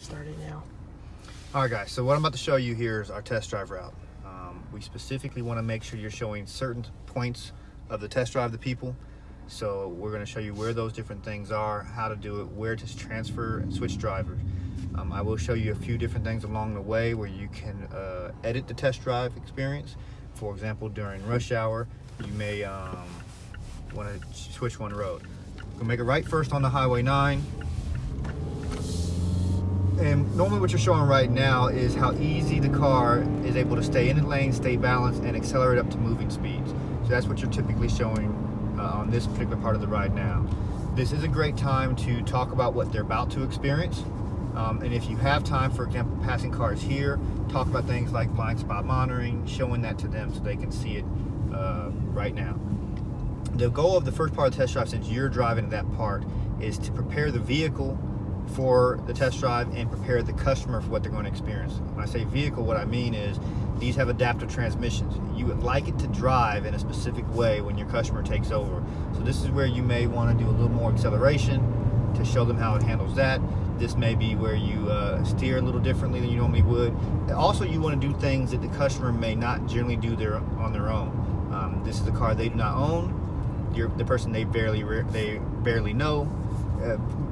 Starting now. All right, guys, so what I'm about to show you here is our test drive route. We specifically want to make sure you're showing certain points of the test drive to people. So we're going to show you where those different things are, how to do it, where to transfer and switch drivers. I will show you a few different things along the way where you can edit the test drive experience. For example, during rush hour, you may want to switch one road. We'll make a right first on the Highway 9. And normally what you're showing right now is how easy the car is able to stay in the lane, stay balanced, and accelerate up to moving speeds. So that's what you're typically showing on this particular part of the ride now. This is a great time to talk about what they're about to experience. And if you have time, for example, passing cars here, talk about things like blind spot monitoring, showing that to them so they can see it right now. The goal of the first part of the test drive, since you're driving that part, is to prepare the vehicle for the test drive and prepare the customer for what they're going to experience. When I say vehicle, what I mean is these have adaptive transmissions. You would like it to drive in a specific way when your customer takes over. So this is where you may want to do a little more acceleration to show them how it handles that. This may be where you steer a little differently than you normally would. Also, you want to do things that the customer may not generally do on their own. This is a car they do not own. You're the person they barely know.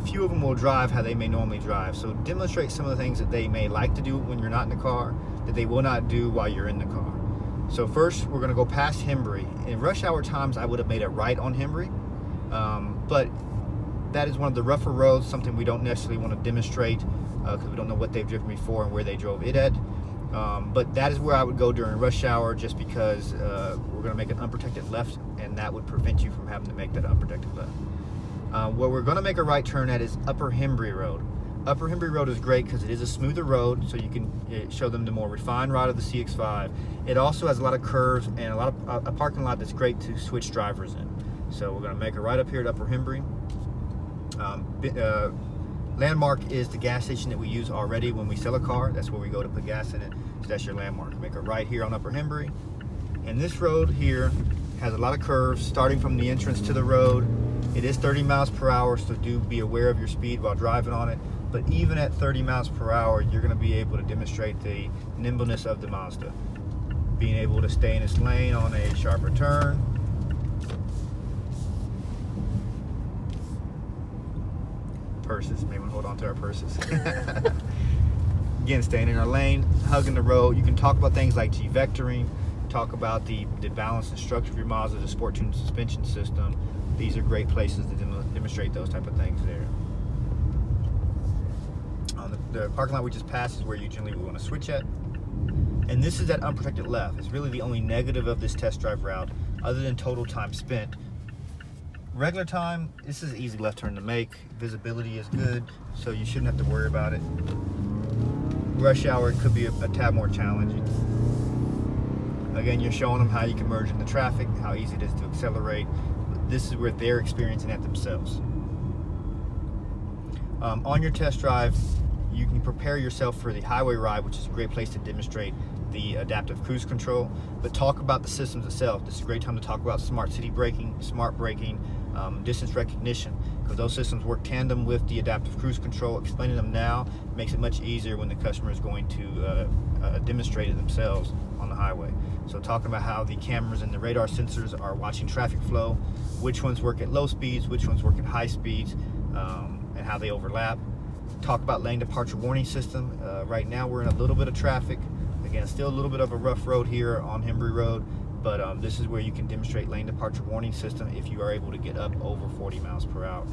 Few of them will drive how they may normally drive. So demonstrate some of the things that they may like to do when you're not in the car that they will not do while you're in the car. So first, we're going to go past Hembry. In rush hour times, I would have made a right on Hembry, but that is one of the rougher roads, something we don't necessarily want to demonstrate because we don't know what they've driven before and where they drove it at. But that is where I would go during rush hour, just because we're going to make an unprotected left, and that would prevent you from having to make that unprotected left. Where we're going to make a right turn at is Upper Hembry Road. Upper Hembry Road is great because it is a smoother road, so you can show them the more refined ride of the CX-5. It also has a lot of curves and a parking lot that's great to switch drivers in. So we're going to make a right up here at Upper Hembry. Landmark is the gas station that we use already when we sell a car. That's where we go to put gas in it. So that's your landmark. Make a right here on Upper Hembry. And this road here has a lot of curves starting from the entrance to the road. It is 30 miles per hour, so do be aware of your speed while driving on it. But even at 30 miles per hour, you're going to be able to demonstrate the nimbleness of the Mazda. Being able to stay in its lane on a sharper turn. Purses, maybe we'll hold on to our purses. Again, staying in our lane, hugging the road. You can talk about things like G-vectoring, talk about the balance and structure of your Mazda, the sport tuned suspension system. These are great places to demonstrate those type of things there. The parking lot we just passed is where you generally would want to switch at. And this is that unprotected left. It's really the only negative of this test drive route, other than total time spent. Regular time, this is an easy left turn to make. Visibility is good, so you shouldn't have to worry about it. Rush hour, it could be a tad more challenging. Again, you're showing them how you can merge in the traffic, how easy it is to accelerate. This is where they're experiencing that themselves. On your test drive, you can prepare yourself for the highway ride, which is a great place to demonstrate the adaptive cruise control. But talk about the systems itself. This is a great time to talk about smart city braking, smart braking, distance recognition, because those systems work tandem with the adaptive cruise control. Explaining them now makes it much easier when the customer is going to demonstrate it themselves on the highway. So talking about how the cameras and the radar sensors are watching traffic flow, which ones work at low speeds, which ones work at high speeds, and how they overlap. Talk about lane departure warning system. Right now we're in a little bit of traffic. Again, still a little bit of a rough road here on Hembry Road, but this is where you can demonstrate lane departure warning system if you are able to get up over 40 miles per hour.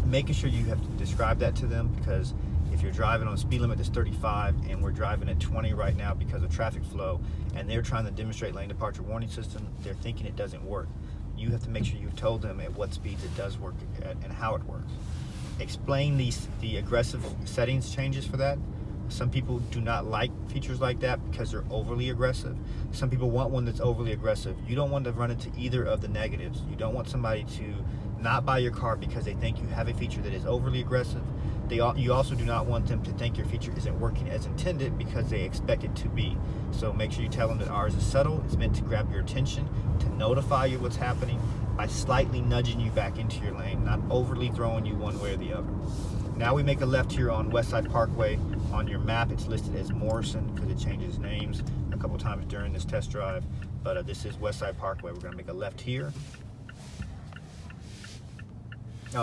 Making sure you have to describe that to them, because if you're driving on a speed limit that's 35 and we're driving at 20 right now because of traffic flow, and they're trying to demonstrate lane departure warning system, they're thinking it doesn't work. You have to make sure you've told them at what speeds it does work and how it works. Explain the aggressive settings changes for that. Some people do not like features like that because they're overly aggressive. Some people want one that's overly aggressive. You don't want to run into either of the negatives. You don't want somebody to not buy your car because they think you have a feature that is overly aggressive. You also do not want them to think your feature isn't working as intended because they expect it to be. So make sure you tell them that ours is subtle. It's meant to grab your attention, to notify you what's happening by slightly nudging you back into your lane, not overly throwing you one way or the other. Now we make a left here on Westside Parkway. On your map, it's listed as Morrison because it changes names a couple times during this test drive. But this is Westside Parkway. We're going to make a left here.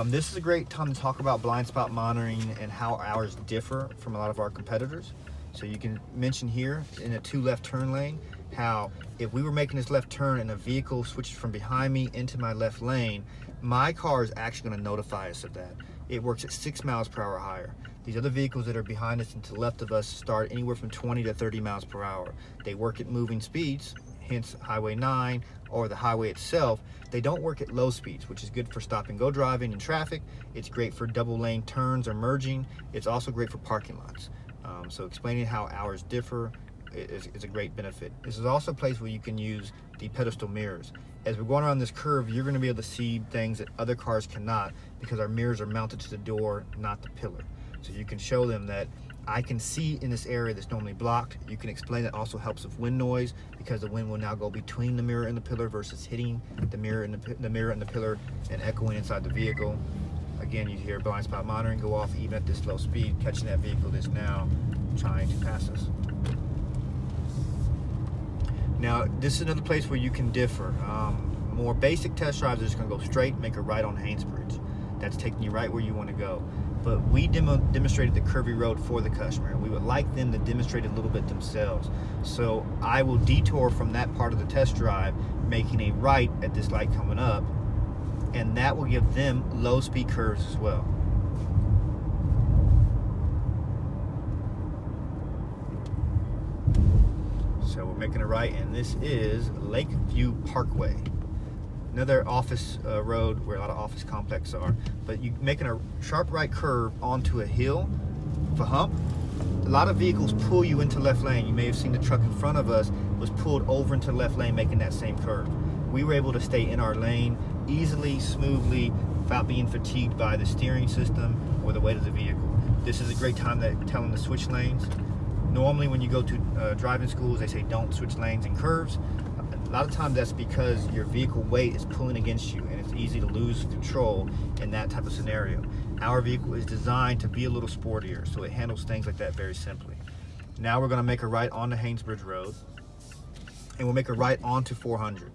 This is a great time to talk about blind spot monitoring and how ours differ from a lot of our competitors. So you can mention here in a 2 left turn lane how if we were making this left turn and a vehicle switched from behind me into my left lane, my car is actually going to notify us of that. It works at 6 miles per hour higher. These other vehicles that are behind us and to the left of us start anywhere from 20 to 30 miles per hour. They work at moving speeds, hence Highway 9 or the highway itself. They don't work at low speeds, which is good for stop and go driving in traffic. It's great for double lane turns or merging. It's also great for parking lots. So explaining how ours differ is a great benefit. This is also a place where you can use the pedestal mirrors. As we're going around this curve, you're going to be able to see things that other cars cannot because our mirrors are mounted to the door, not the pillar. So you can show them that I can see in this area that's normally blocked. You can explain that also helps with wind noise because the wind will now go between the mirror and the pillar versus hitting the mirror and the pillar and echoing inside the vehicle. Again, you hear blind spot monitoring go off even at this low speed, catching that vehicle that's now trying to pass us. Now, this is another place where you can differ. More basic test drives are just going to go straight, make a right on Haynesbridge. That's taking you right where you want to go. But we demonstrated the curvy road for the customer, and we would like them to demonstrate it a little bit themselves. So I will detour from that part of the test drive, making a right at this light coming up, and that will give them low speed curves as well. So we're making a right, and this is Lakeview Parkway. Another office road where a lot of office complexes are, but you making a sharp right curve onto a hill, a hump. A lot of vehicles pull you into left lane. You may have seen the truck in front of us was pulled over into left lane making that same curve. We were able to stay in our lane easily, smoothly, without being fatigued by the steering system or the weight of the vehicle. This is a great time to tell them to switch lanes. Normally when you go to driving schools, they say don't switch lanes in curves. A lot of times that's because your vehicle weight is pulling against you and it's easy to lose control in that type of scenario. Our vehicle is designed to be a little sportier, so it handles things like that very simply. Now we're going to make a right onto Haynesbridge Road, and we'll make a right onto 400.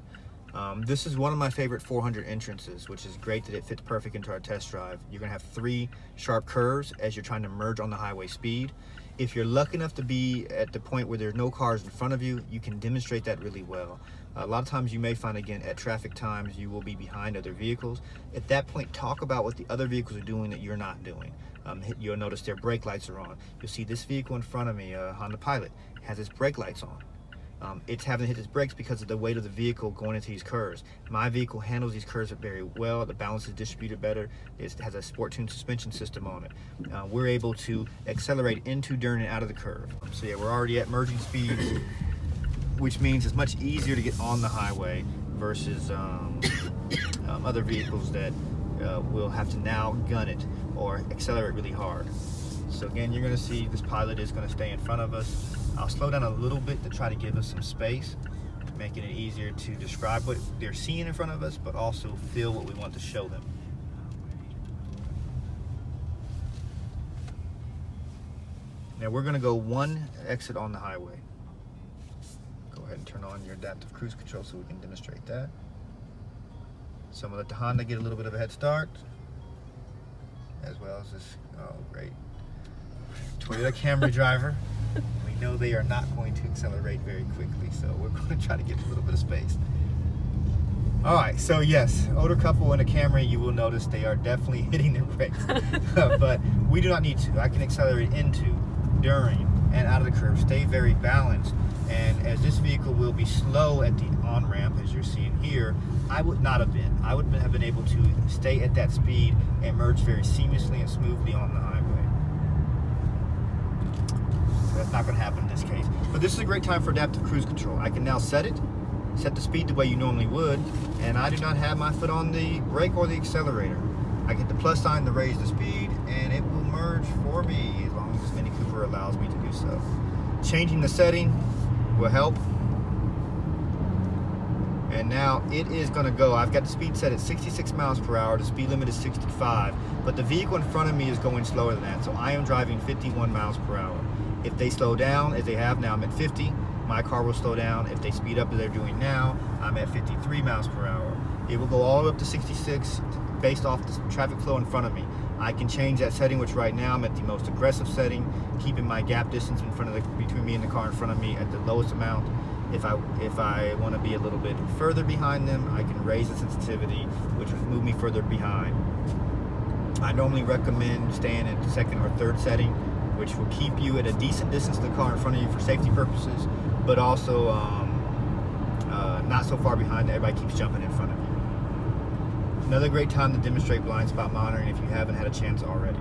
This is one of my favorite 400 entrances, which is great that it fits perfect into our test drive. You're going to have 3 sharp curves as you're trying to merge on the highway speed. If you're lucky enough to be at the point where there's no cars in front of you, you can demonstrate that really well. A lot of times you may find, again, at traffic times, you will be behind other vehicles. At that point, talk about what the other vehicles are doing that you're not doing. You'll notice their brake lights are on. You'll see this vehicle in front of me, Honda Pilot, has its brake lights on. It's having to hit its brakes because of the weight of the vehicle going into these curves. My vehicle handles these curves very well. The balance is distributed better. It has a sport tuned suspension system on it. We're able to accelerate into, during, and out of the curve. So yeah, we're already at merging speeds, which means it's much easier to get on the highway versus other vehicles that will have to now gun it or accelerate really hard. So again, you're going to see this Pilot is going to stay in front of us. I'll slow down a little bit to try to give us some space, making it easier to describe what they're seeing in front of us, but also feel what we want to show them. Now we're going to go one exit on the highway. Go ahead and turn on your adaptive cruise control so we can demonstrate that. So I'm going to let the Honda get a little bit of a head start, as well as this, oh great, Toyota Camry driver. We know they are not going to accelerate very quickly, so we're going to try to get a little bit of space. All right, so yes, older couple in a Camry, you will notice they are definitely hitting their brakes, but we do not need to. I can accelerate into, during, and out of the curve, stay very balanced, and as this vehicle will be slow at the on-ramp, as you're seeing here, I would not have been. I would have been able to stay at that speed and merge very seamlessly and smoothly on the highway. That's not going to happen in this case. But this is a great time for adaptive cruise control. I can now set the speed the way you normally would, and I do not have my foot on the brake or the accelerator. I get the plus sign to raise the speed, and it will merge for me as long as Mini Cooper allows me to do so. Changing the setting will help. and now it is going to go. I've got the speed set at 66 miles per hour. The speed limit is 65, but the vehicle in front of me is going slower than that, so I am driving 51 miles per hour. If they slow down, as they have now, I'm at 50. My car will slow down. If they speed up as they're doing now, I'm at 53 miles per hour. It will go all the way up to 66 based off the traffic flow in front of me. I can change that setting, which right now I'm at the most aggressive setting, keeping my gap distance in front of between me and the car in front of me at the lowest amount. If I want to be a little bit further behind them, I can raise the sensitivity, which would move me further behind. I normally recommend staying at the second or third setting, which will keep you at a decent distance to the car in front of you for safety purposes, but also not so far behind that everybody keeps jumping in front of you. Another great time to demonstrate blind spot monitoring if you haven't had a chance already.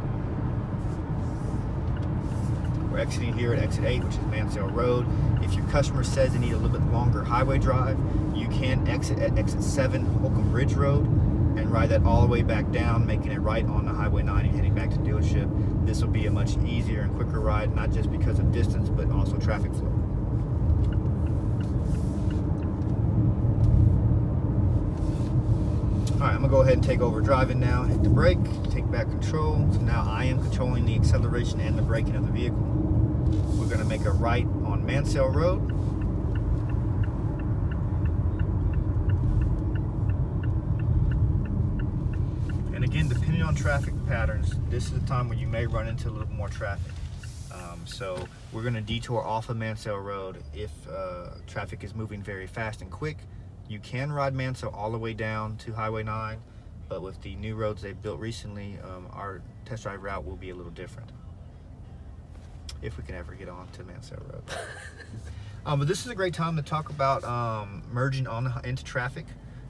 We're exiting here at exit 8, which is Mansell Road. If your customer says they need a little bit longer highway drive, you can exit at exit 7, Holcomb Ridge Road, and ride that all the way back down, making it right on the Highway 90 heading back to dealership. This will be a much easier and quicker ride, not just because of distance, but also traffic flow. Alright, I'm going to go ahead and take over driving now, hit the brake, take back control. So now I am controlling the acceleration and the braking of the vehicle. We're going to make a right on Mansell Road. And again, depending on traffic patterns, this is the time when you may run into a little more traffic. So we're going to detour off of Mansell Road. If traffic is moving very fast and quick, you can ride Mansell all the way down to Highway 9, but with the new roads they've built recently, our test drive route will be a little different. If we can ever get on to Mansell Road. But this is a great time to talk about merging into traffic,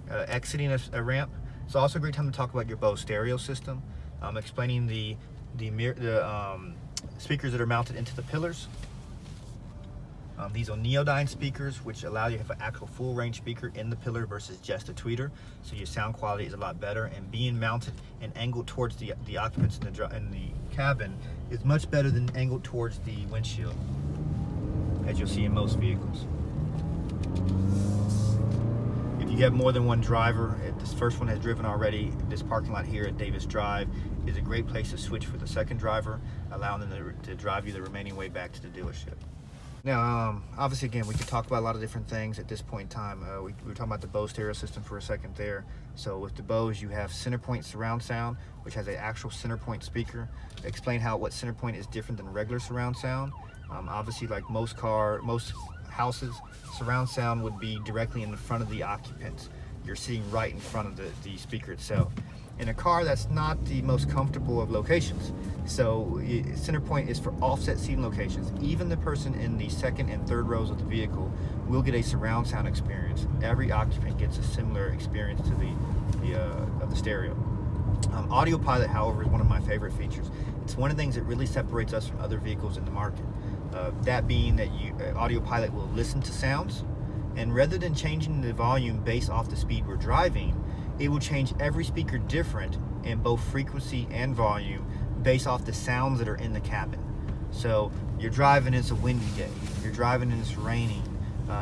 exiting a ramp. It's also a great time to talk about your Bose stereo system, explaining the speakers that are mounted into the pillars. These are neodyne speakers, which allow you to have an actual full range speaker in the pillar versus just a tweeter, so your sound quality is a lot better. And being mounted and angled towards the occupants in the cabin is much better than angled towards the windshield, as you'll see in most vehicles. If you have more than one driver, if this first one has driven already, this parking lot here at Davis Drive is a great place to switch for the second driver, allowing them to drive you the remaining way back to the dealership. Now, obviously, again, we could talk about a lot of different things at this point in time. We were talking about the Bose stereo system for a second there. So with the Bose, you have Centerpoint surround sound, which has an actual Centerpoint speaker. Explain what Centerpoint is different than regular surround sound. Obviously, like most houses, surround sound would be directly in the front of the occupants. You're sitting right in front of the speaker itself. In a car, that's not the most comfortable of locations. So Centerpoint is for offset seating locations. Even the person in the second and third rows of the vehicle will get a surround sound experience. Every occupant gets a similar experience to the stereo. Autopilot, however, is one of my favorite features. It's one of the things that really separates us from other vehicles in the market. That being that Autopilot will listen to sounds, and rather than changing the volume based off the speed we're driving, it will change every speaker different in both frequency and volume based off the sounds that are in the cabin. So you're driving, it's a windy day. You're driving and it's raining.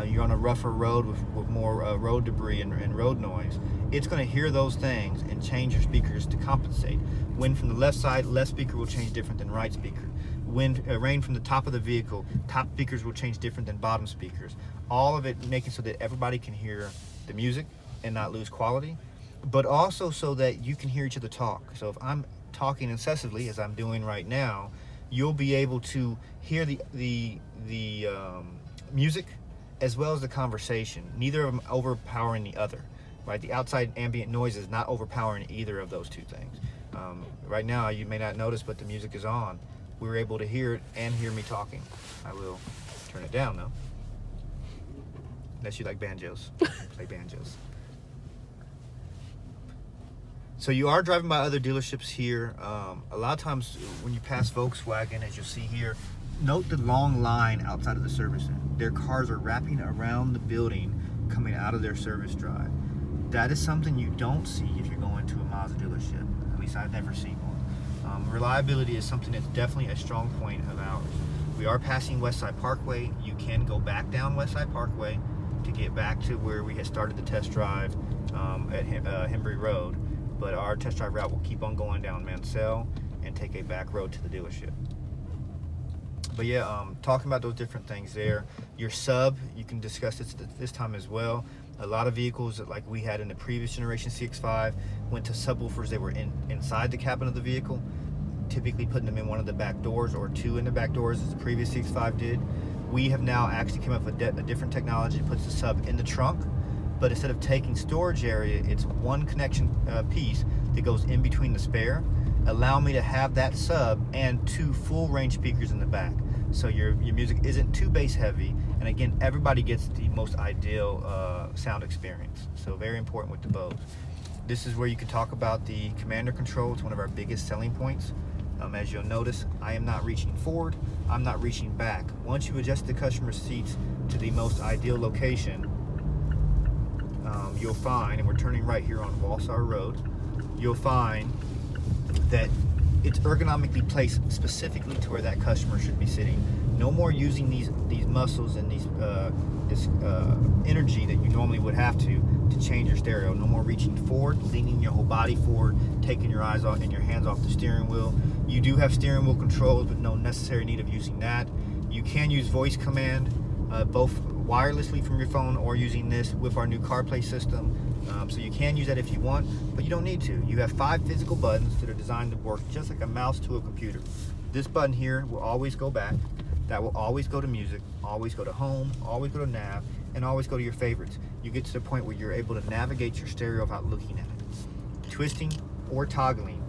You're on a rougher road with more road debris and road noise. It's going to hear those things and change your speakers to compensate. Wind from the left side, left speaker will change different than right speaker. Rain from the top of the vehicle, top speakers will change different than bottom speakers. All of it making so that everybody can hear the music and not lose quality, but also so that you can hear each other talk. So if I'm talking incessantly, as I'm doing right now, you'll be able to hear the music as well as the conversation. Neither of them overpowering the other, right? The outside ambient noise is not overpowering either of those two things. Right now, you may not notice, but the music is on. We were able to hear it and hear me talking. I will turn it down though. Unless you like banjos, play banjos. So you are driving by other dealerships here. A lot of times when you pass Volkswagen, as you'll see here, note the long line outside of the service center. Their cars are wrapping around the building coming out of their service drive. That is something you don't see if you're going to a Mazda dealership. At least I've never seen one. Reliability is something that's definitely a strong point of ours. We are passing Westside Parkway. You can go back down Westside Parkway to get back to where we had started the test drive at Hembury Road, but our test drive route will keep on going down Mansell and take a back road to the dealership. But yeah, talking about those different things there. Your sub, you can discuss this time as well. A lot of vehicles, like we had in the previous generation CX-5, went to subwoofers. They were inside the cabin of the vehicle, typically putting them in one of the back doors or two in the back doors as the previous CX-5 did. We have now actually come up with a different technology that puts the sub in the trunk, but instead of taking storage area, it's one connection piece that goes in between the spare. Allow me to have that sub and two full range speakers in the back. So your music isn't too bass heavy, and again, everybody gets the most ideal sound experience. So very important with the Bose. This is where you can talk about the commander control. It's one of our biggest selling points. As you'll notice, I am not reaching forward, I'm not reaching back. Once you adjust the customer's seats to the most ideal location, you'll find, and we're turning right here on Walsall Road, you'll find that it's ergonomically placed specifically to where that customer should be sitting. No more using these muscles and this energy that you normally would have to change your stereo. No more reaching forward, leaning your whole body forward, taking your eyes off and your hands off the steering wheel. You do have steering wheel controls, but no necessary need of using that. You can use voice command, both wirelessly from your phone or using this with our new CarPlay system. So you can use that if you want, but you don't need to. You have 5 physical buttons that are designed to work just like a mouse to a computer. This button here will always go back. That will always go to music, always go to home, always go to nav, and always go to your favorites. You get to the point where you're able to navigate your stereo without looking at it. Twisting or toggling.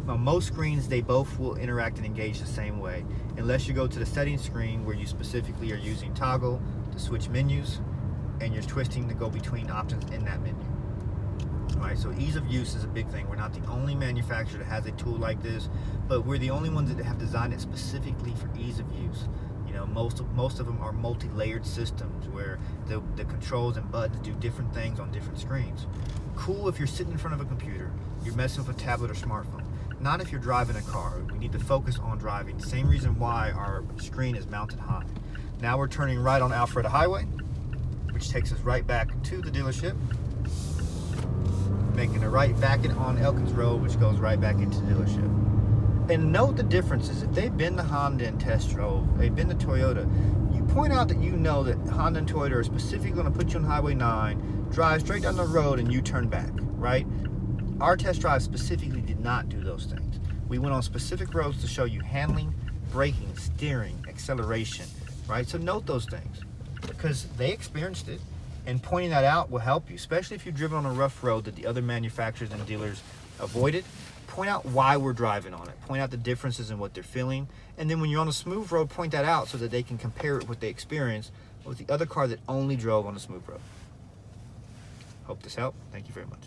On most screens, they both will interact and engage the same way, unless you go to the settings screen where you specifically are using toggle to switch menus, and you're twisting to go between options in that menu. Alright, so ease of use is a big thing. We're not the only manufacturer that has a tool like this, but we're the only ones that have designed it specifically for ease of use. You know, most of them are multi-layered systems where the controls and buttons do different things on different screens. Cool if you're sitting in front of a computer, you're messing with a tablet or smartphone. Not if you're driving a car. We need to focus on driving. Same reason why our screen is mounted high. Now we're turning right on Alpharetta Highway, which takes us right back to the dealership, making a right back on Elkins Road, which goes right back into the dealership. And note the differences. If they've been to Honda and test drove, they've been to Toyota, you point out that you know that Honda and Toyota are specifically going to put you on Highway 9, drive straight down the road, and you turn back, right? Our test drive specifically did not do those things. We went on specific roads to show you handling, braking, steering, acceleration, right? So note those things, because they experienced it, and pointing that out will help you, especially if you've driven on a rough road that the other manufacturers and dealers avoided. Point out why we're driving on it. Point out the differences in what they're feeling, and then when you're on a smooth road, point that out so that they can compare it what they experienced with the other car that only drove on a smooth road. Hope this helped. Thank you very much.